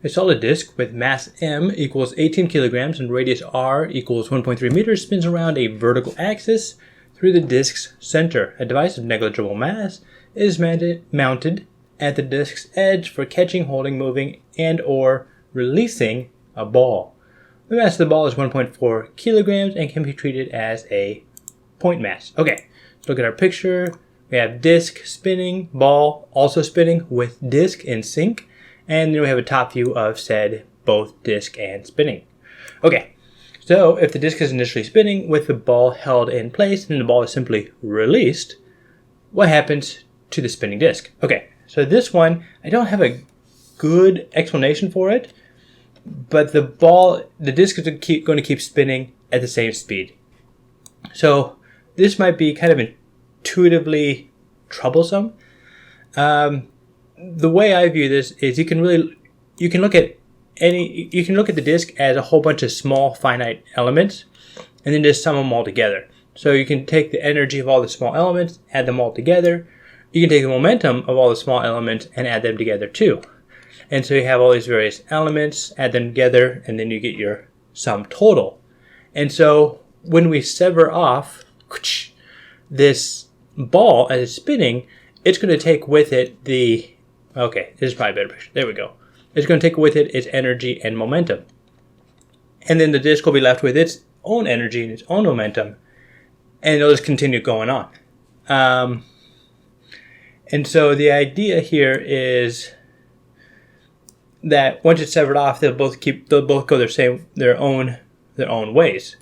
A solid disk with mass m equals 18 kilograms and radius r equals 1.3 meters spins around a vertical axis through the disk's center. A device of negligible mass is mounted at the disk's edge for catching, holding, moving, and or releasing a ball. The mass of the ball is 1.4 kilograms and can be treated as a point mass. Okay, look at our picture. We have disk spinning, ball also spinning with disk in sync. And then we have a top view of said both disk and spinning. Okay, so if the disk is initially spinning with the ball held in place and the ball is simply released, what happens to the spinning disk? Okay, so this one, I don't have a good explanation for it, but the disk is going to keep spinning at the same speed. So this might be kind of intuitively troublesome. The way I view this is you can look at the disk as a whole bunch of small finite elements and then just sum them all together. So you can take the energy of all the small elements, add them all together. You can take the momentum of all the small elements and add them together too. And so you have all these various elements, add them together, and then you get your sum total. And so when we sever off this ball as it's spinning, it's going to take with it okay, this is probably a better picture. There we go. It's going to take with it its energy and momentum. And then the disk will be left with its own energy and its own momentum. And it'll just continue going on. And so the idea here is that once it's severed off, they'll both go their own ways.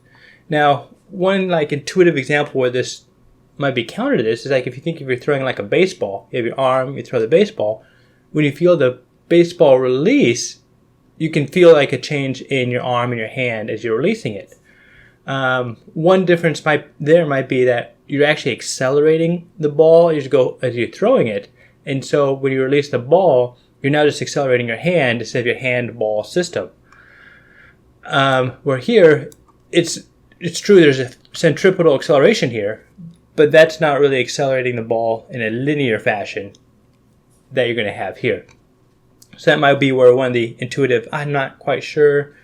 Now, one intuitive example where this might be counter to this is if you're throwing a baseball, you have your arm, you throw the baseball. When you feel the baseball release, you can feel a change in your arm and your hand as you're releasing it. One difference might be that you're actually accelerating the ball as you're throwing it. And so when you release the ball, you're now just accelerating your hand instead of your handball system. Where here, it's true there's a centripetal acceleration here, but that's not really accelerating the ball in a linear fashion that you're going to have here. So that might be where one of the intuitive, I'm not quite sure,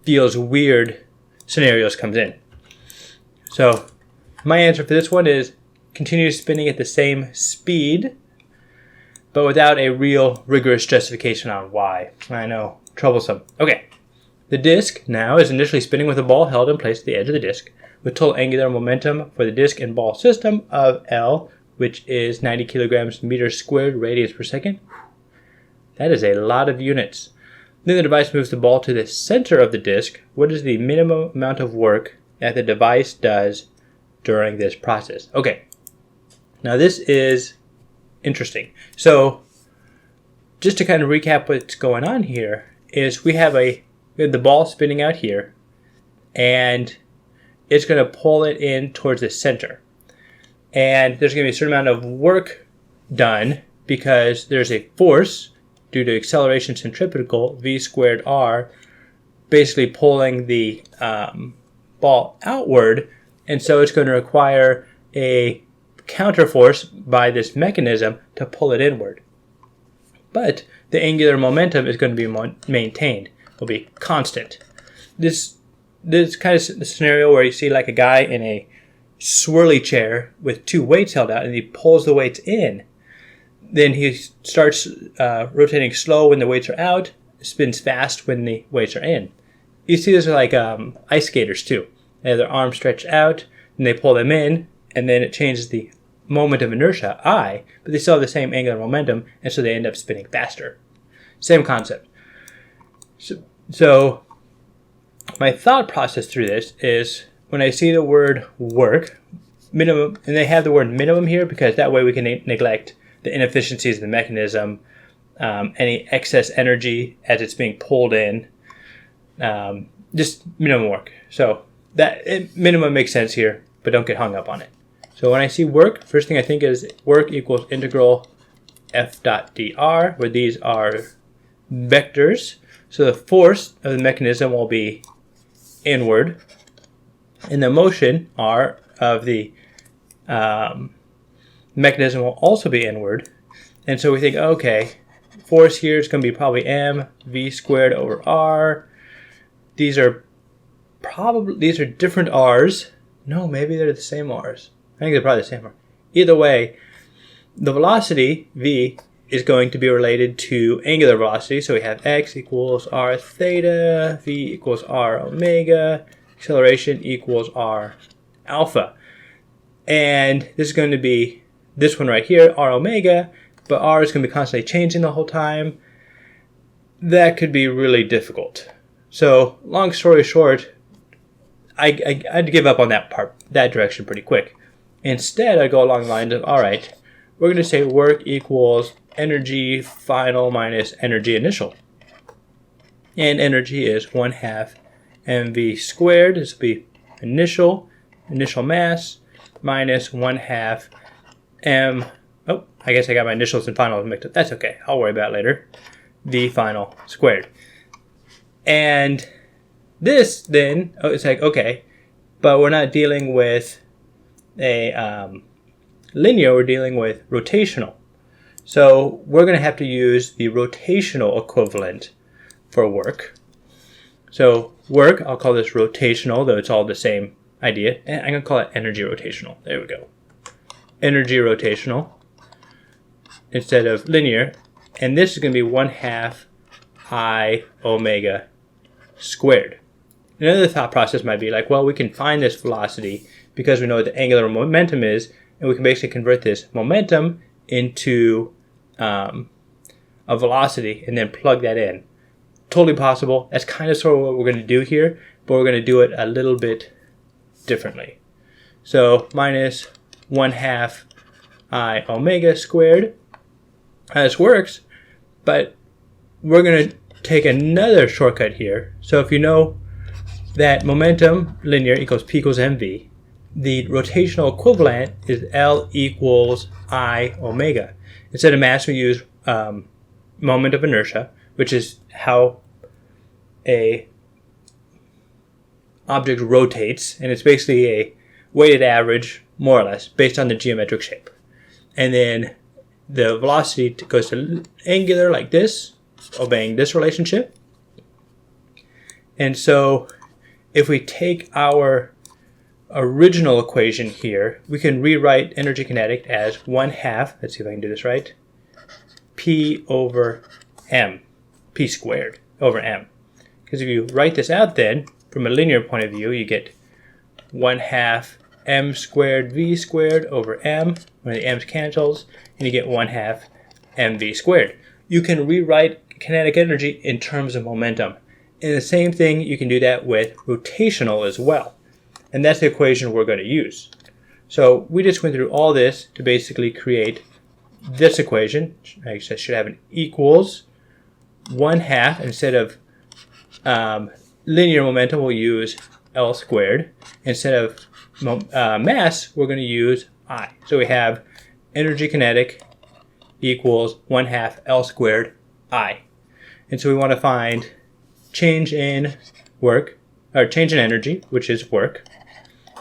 feels weird scenarios comes in. So my answer for this one is continue spinning at the same speed, but without a real rigorous justification on why. I know, troublesome. Okay, the disk now is initially spinning with the ball held in place at the edge of the disk, with total angular momentum for the disk and ball system of L, which is 90 kilograms meters squared radius per second. That is a lot of units. Then the device moves the ball to the center of the disk. What is the minimum amount of work that the device does during this process? Okay, now this is interesting. So just to kind of recap what's going on here is we have the ball spinning out here, and it's going to pull it in towards the center. And there's going to be a certain amount of work done because there's a force due to acceleration centripetal, v squared r, basically pulling the ball outward. And so it's going to require a counterforce by this mechanism to pull it inward. But the angular momentum is going to be maintained. It will be constant. This kind of the scenario where you see a guy in a swirly chair with two weights held out, and he pulls the weights in. Then he starts rotating slow when the weights are out, spins fast when the weights are in. You see this with ice skaters too. They have their arms stretched out, and they pull them in, and then it changes the moment of inertia, I, but they still have the same angular momentum, and so they end up spinning faster. Same concept. So my thought process through this is when I see the word work, minimum, and they have the word minimum here because that way we can neglect the inefficiencies of the mechanism, any excess energy as it's being pulled in, just minimum work. So that minimum makes sense here, but don't get hung up on it. So when I see work, first thing I think is work equals integral f dot dr, where these are vectors. So the force of the mechanism will be inward, and the motion, r, of the mechanism will also be inward. And so we think, okay, force here is going to be probably mv squared over r. These are different r's. No, maybe they're the same r's. I think they're probably the same r. Either way, the velocity v is going to be related to angular velocity. So we have x equals r theta, v equals r omega, acceleration equals r alpha. And this is going to be this one right here, r omega, but r is going to be constantly changing the whole time. That could be really difficult. So long story short, I'd give up on that direction pretty quick. Instead, I'd go along the lines of, all right, we're going to say work equals energy final minus energy initial. And energy is 1/2 mv squared. This will be initial mass minus 1/2 m. Oh, I guess I got my initials and finals mixed up. That's okay. I'll worry about it later. V final squared. And this then, it's like, okay, but we're not dealing with a linear, we're dealing with rotational. So we're going to have to use the rotational equivalent for work. So work, I'll call this rotational, though it's all the same idea. And I'm going to call it energy rotational. There we go. Energy rotational instead of linear. And this is going to be 1/2 I omega squared. Another thought process might be like, well, we can find this velocity because we know what the angular momentum is, and we can basically convert this momentum into a velocity and then plug that in. Totally possible. That's kind of sort of what we're going to do here, but we're going to do it a little bit differently. So minus 1/2 I omega squared. This works, but we're going to take another shortcut here. So if you know that momentum linear equals P equals mv, the rotational equivalent is L equals I omega. Instead of mass, we use moment of inertia, which is how a object rotates, and it's basically a weighted average, more or less, based on the geometric shape. And then the velocity goes to angular like this, obeying this relationship. And so if we take our original equation here, we can rewrite energy kinetic as 1/2, let's see if I can do this right, P over M, P squared over M. Because if you write this out then, from a linear point of view, you get 1/2 M squared V squared over M, when the M's cancels, and you get 1/2 mv squared. You can rewrite kinetic energy in terms of momentum. And the same thing, you can do that with rotational as well. And that's the equation we're going to use. So we just went through all this to basically create this equation. I should have an equals 1/2. Instead of linear momentum, we'll use L squared. Instead of mass, we're going to use I. So we have energy kinetic equals 1/2 L squared I. And so we want to find change in work, or change in energy, which is work.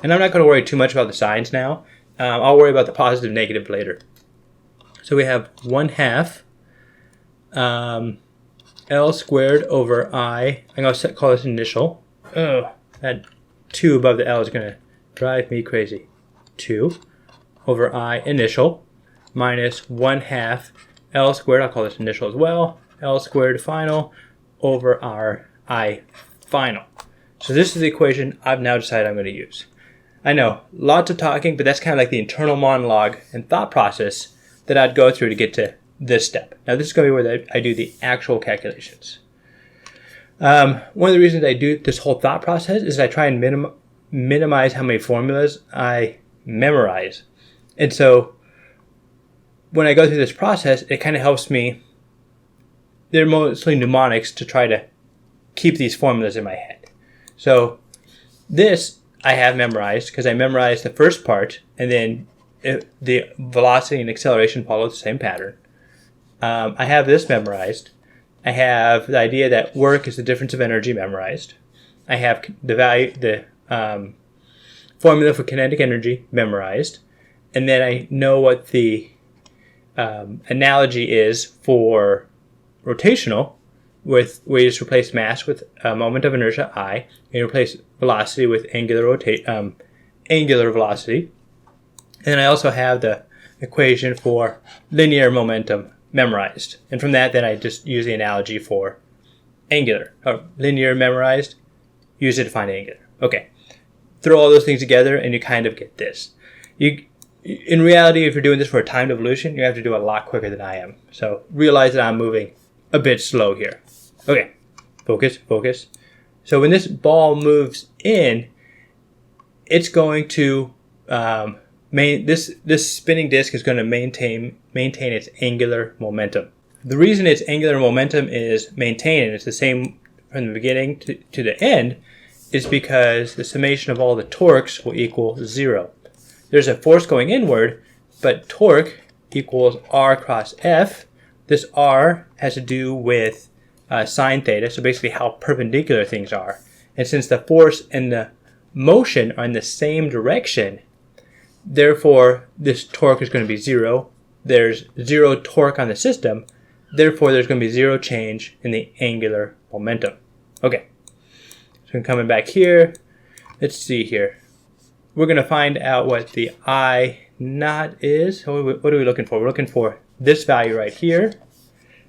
And I'm not going to worry too much about the signs now. I'll worry about the positive and negative later. So we have 1/2 L squared over I. I'm going to call this initial. Oh, that 2 above the L is going to drive me crazy. 2 over I initial minus 1/2 L squared. I'll call this initial as well. L squared final over our I final. So this is the equation I've now decided I'm going to use. I know, lots of talking, but that's kind of like the internal monologue and thought process that I'd go through to get to this step. Now this is going to be where I do the actual calculations. One of the reasons I do this whole thought process is I try and minimize how many formulas I memorize. And so when I go through this process, it kind of helps me. They're mostly mnemonics to try to keep these formulas in my head. So this I have memorized because I memorized the first part, and then the velocity and acceleration follow the same pattern. I have this memorized. I have the idea that work is the difference of energy memorized. I have the formula for kinetic energy memorized. And then I know what the analogy is for rotational, where you just replace mass with a moment of inertia I, and you replace velocity with angular velocity. And then I also have the equation for linear momentum memorized. And from that, then I just use the analogy for angular. Or linear memorized, use it to find angular. Okay. Throw all those things together and you kind of get this. In reality, if you're doing this for a timed evolution, you have to do a lot quicker than I am. So realize that I'm moving a bit slow here. Okay. Focus. So when this ball moves in, it's going to this spinning disk is going to maintain its angular momentum. The reason its angular momentum is maintained, and it's the same from the beginning to the end, is because the summation of all the torques will equal 0. There's a force going inward, but torque equals R cross F. This R has to do with sine theta, so basically how perpendicular things are. And since the force and the motion are in the same direction, therefore this torque is going to be 0. There's 0 torque on the system, therefore there's going to be 0 change in the angular momentum. Okay, so coming back here, let's see here. We're going to find out what the I naught is. What are we looking for? We're looking for this value right here.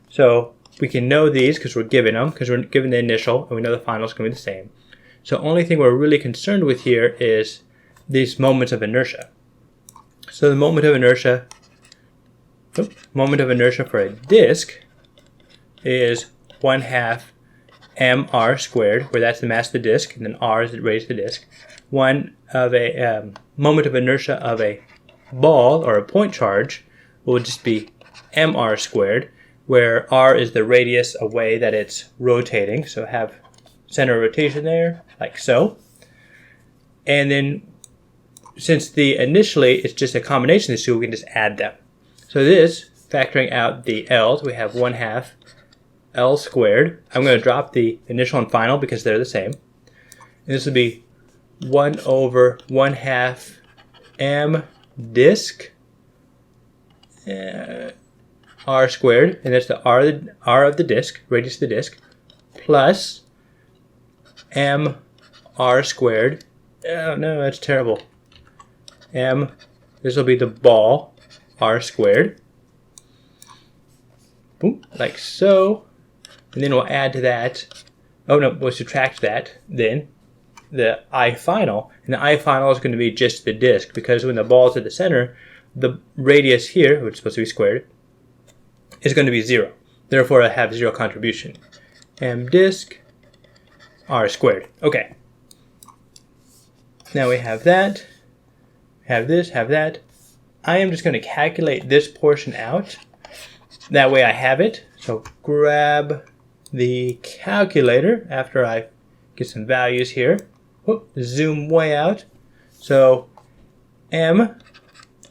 So we can know these because we're given them, because we're given the initial, and we know the final is going to be the same. So the only thing we're really concerned with here is these moments of inertia. So the moment of inertia for a disk is 1/2 mr squared, where that's the mass of the disk, and then r is the radius of the disk. One of a moment of inertia of a ball or a point charge will just be mr squared, where r is the radius away that it's rotating. So have center of rotation there, like so. And then since initially it's just a combination of the two, we can just add them. So this, factoring out the L's, we have 1/2 L squared. I'm going to drop the initial and final because they're the same. And this will be 1/1/2 m disk r squared, and that's the r of the disk, radius of the disk, plus m r squared. Oh no, that's terrible. This will be the ball, r squared. Boom, like so. And then we'll add to that, we'll subtract that, then the I final. And the I final is going to be just the disk, because when the ball is at the center, the radius here, which is supposed to be squared, is going to be 0. Therefore, I have 0 contribution. M disk, r squared. Okay. Now we have that, have this, have that. I am just going to calculate this portion out. That way I have it. So grab the calculator after I get some values here. Whoop, zoom way out. So M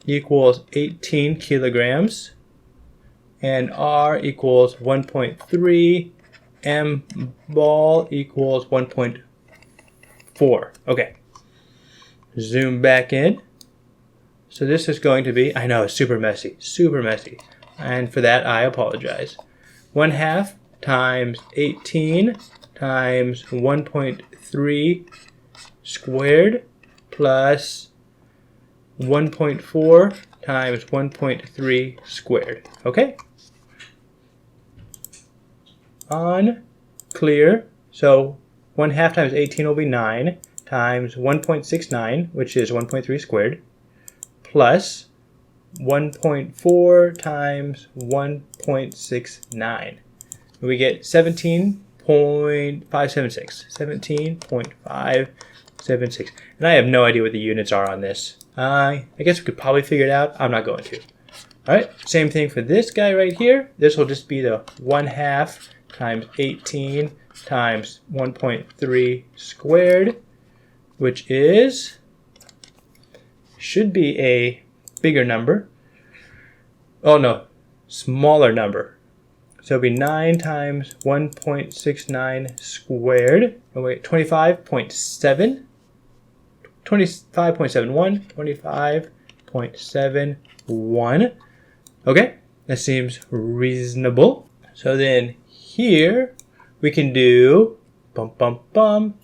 equals 18 kilograms and R equals 1.3. M ball equals 1.4. Okay. Zoom back in. So this is going to be, I know, super messy. And for that, I apologize. 1/2 times 18 times 1.3 squared plus 1.4 times 1.3 squared. Okay? On clear. So 1/2 times 18 will be 9 times 1.69, which is 1.3 squared, plus 1.4 times 1.69. We get 17.576. 17.576. And I have no idea what the units are on this. I guess we could probably figure it out. I'm not going to. Alright, same thing for this guy right here. This will just be the 1/2 times 18 times 1.3 squared, which should be a bigger number. Oh no, smaller number. So it'll be 9 times 1.69 squared. Oh wait, 25.7. 25.71. 25.71. Okay, that seems reasonable. So then here we can do 1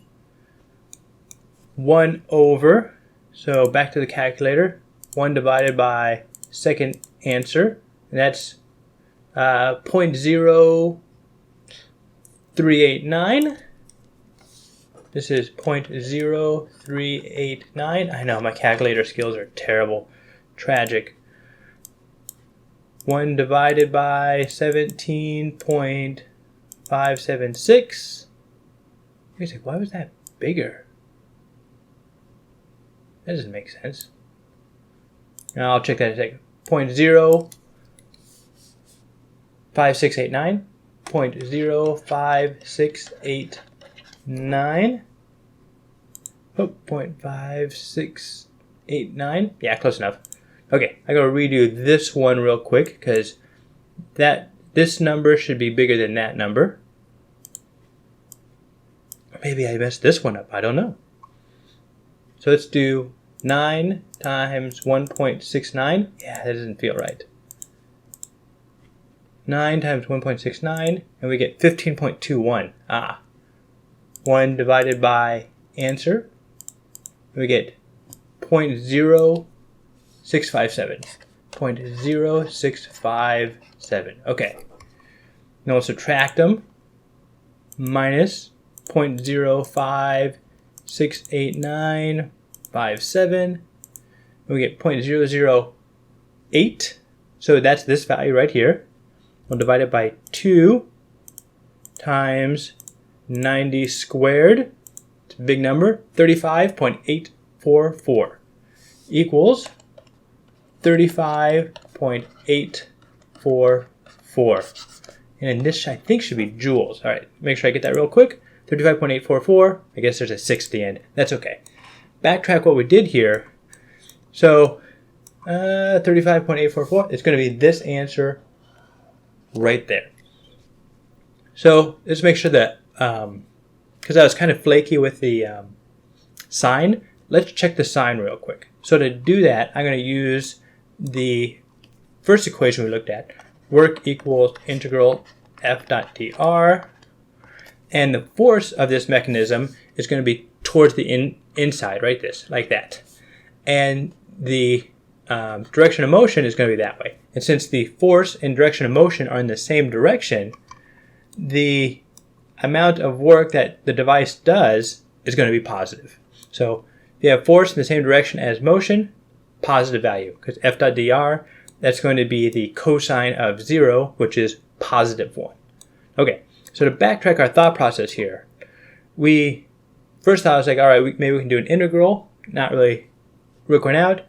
over, so back to the calculator, 1 divided by second answer, and that's 0.0389. This is 0.0389. I know my calculator skills are terrible, tragic. 1 divided by 17.576. Wait a sec, why was that bigger? That doesn't make sense. Now I'll check that in a second. 0.05689. 0.05689. Oh, 0.5689. Yeah, close enough. Okay, I gotta redo this one real quick because this number should be bigger than that number. Or maybe I messed this one up. I don't know. So let's do 9 times 1.69. Yeah, that doesn't feel right. 9 times 1.69, and we get 15.21. 1 divided by answer, we get 0.0657. 0.0657. Okay. Now we'll subtract them. Minus 0.056897. We get 0.008. So that's this value right here. We'll divide it by 2 times 90 squared. It's a big number. 35.844 equals 35.844. And this, I think, should be joules. All right, make sure I get that real quick. 35.844. I guess there's a 6 at the end. That's okay. Backtrack what we did here. So 35.844 is going to be this answer right there. So let's make sure that, because I was kind of flaky with the sign, let's check the sign real quick. So to do that, I'm going to use the first equation we looked at. Work equals integral F dot dr. And the force of this mechanism is going to be towards the inside, right? Like that. And the direction of motion is going to be that way. And since the force and direction of motion are in the same direction, the amount of work that the device does is going to be positive. So if you have force in the same direction as motion, positive value, because F dot dr, that's going to be the cosine of 0, which is positive 1. Okay, so to backtrack our thought process here, we first thought, I was like, all right, maybe we can do an integral, not really working out.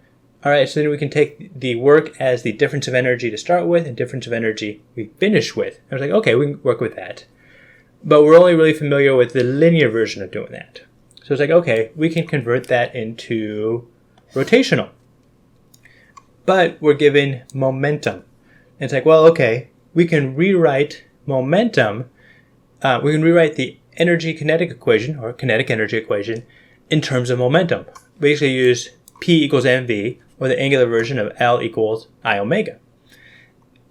All right, so then we can take the work as the difference of energy to start with and difference of energy we finish with. I was like, okay, we can work with that. But we're only really familiar with the linear version of doing that. So it's like, okay, we can convert that into rotational. But we're given momentum. And it's like, well, okay, we can rewrite momentum. We can rewrite the energy kinetic equation, or kinetic energy equation, in terms of momentum. Basically use P equals mv, or the angular version of L equals I omega.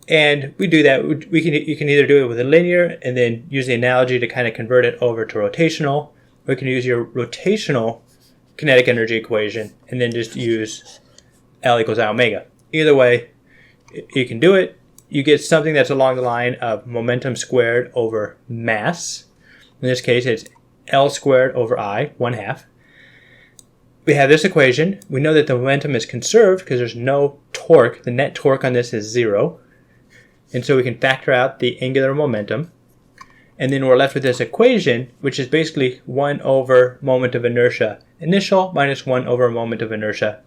And we do that. You can either do it with a linear and then use the analogy to kind of convert it over to rotational. Or you can use your rotational kinetic energy equation and then just use L equals I omega. Either way, you can do it. You get something that's along the line of momentum squared over mass. In this case, it's L squared over I, 1/2. We have this equation. We know that the momentum is conserved because there's no torque. The net torque on this is 0. And so we can factor out the angular momentum. And then we're left with this equation, which is basically 1 over moment of inertia initial minus 1 over moment of inertia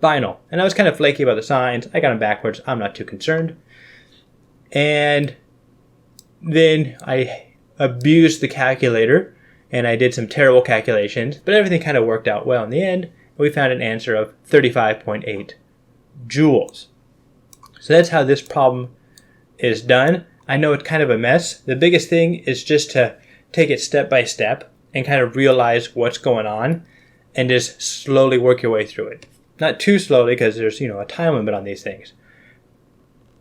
final. And I was kind of flaky about the signs. I got them backwards. I'm not too concerned. And then I abused the calculator and I did some terrible calculations, but everything kind of worked out well in the end. We found an answer of 35.8 joules. So that's how this problem is done. I know it's kind of a mess. The biggest thing is just to take it step by step and kind of realize what's going on and just slowly work your way through it. Not too slowly because there's, a time limit on these things.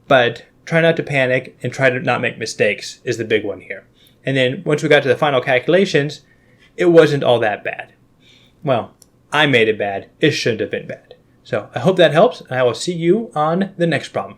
But try not to panic and try to not make mistakes is the big one here. And then once we got to the final calculations, it wasn't all that bad. Well, I made it bad. It shouldn't have been bad. So I hope that helps, and I will see you on the next problem.